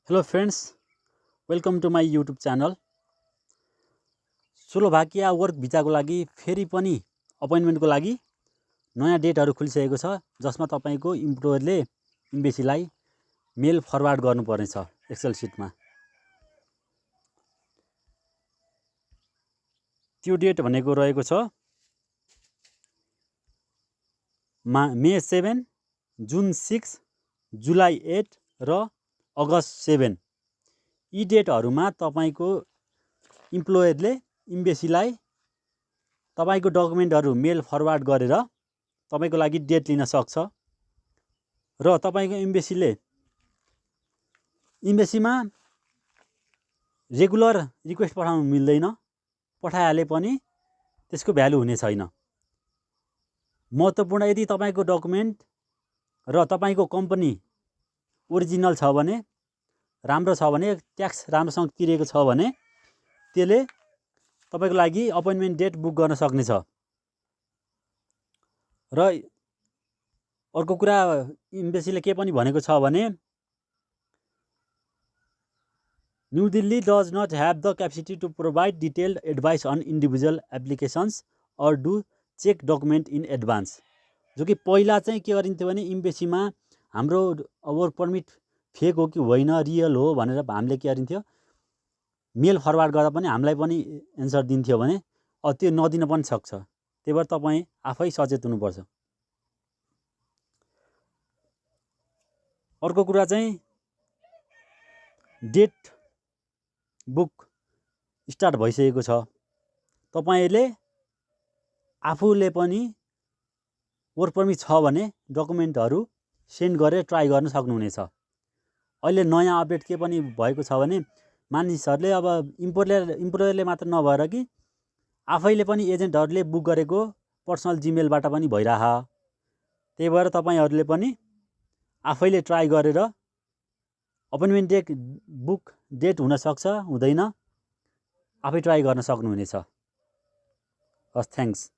Hello friends, welcome to my YouTube channel. Slovakia work भिजाको लागि फेरि पनि अपोइन्टमेन्टको लागि नयाँ डेटहरू खुलिसकेको छ, जसमा तपाईँको इम्प्लोयरले इम्बेसीलाई मेल फरवार्ड गर्नुपर्नेछ एक्सेल सिटमा। त्यो डेट भनेको रहेको छ मे 7, जुन 6, जुलाई 8 र अगस्त 7। यी डेटहरूमा तपाईँको इम्प्लोयरले इम्बेसीलाई तपाईँको डकुमेन्टहरू मेल फरवार्ड गरेर तपाईँको लागि डेट लिन सक्छ र तपाईँको इम्बेसीमा रेगुलर रिक्वेस्ट पठाउनु मिल्दैन। पठाइहाले पनि त्यसको भ्यालु हुने छैन। महत्त्वपूर्ण यदि तपाईँको डकुमेन्ट र तपाईँको कम्पनी ओरिजिनल छ भने, राम्रो छ भने, ट्याक्स राम्रोसँग तिरेको छ भने त्यसले तपाईँको लागि अपोइन्टमेन्ट डेट बुक गर्न सक्नेछ। र अर्को कुरा, इम्बेसीले के पनि भनेको छ भने new Delhi does not have the capacity to provide detailed advice on individual applications or do check document in advance. जो कि पहिला चाहिँ के गरिन्थ्यो भने इम्बेसीमा हाम्रो वर्क परमिट फेक हो कि होइन, रियल हो भनेर हामीले के गरिन्थ्यो, मेल फरवार्ड गर्दा पनि हामीलाई पनि एन्सर दिन्थ्यो भने त्यो नदिन पनि सक्छ। त्यही भएर तपाईँ आफै सचेत हुनुपर्छ। अर्को कुरा चाहिँ डेट बुक स्टार्ट भइसकेको छ। तपाईँले आफूले पनि वर्क परमिट छ भने डकुमेन्टहरू सेन्ड गरेर ट्राई गर्न सक्नुहुनेछ। अहिले नयाँ अपडेट के पनि भएको छ भने मानिसहरूले अब इम्प्लोयरले मात्र नभएर कि आफैले पनि एजेन्टहरूले बुक गरेको पर्सनल जिमेलबाट पनि भइरह। त्यही भएर तपाईँहरूले पनि आफैले ट्राई गरेर अपोइन्टमेन्ट डेट बुक डेट हुनसक्छ, हुँदैन, आफै ट्राई गर्न सक्नुहुनेछ। हस्, थ्याङ्क्स।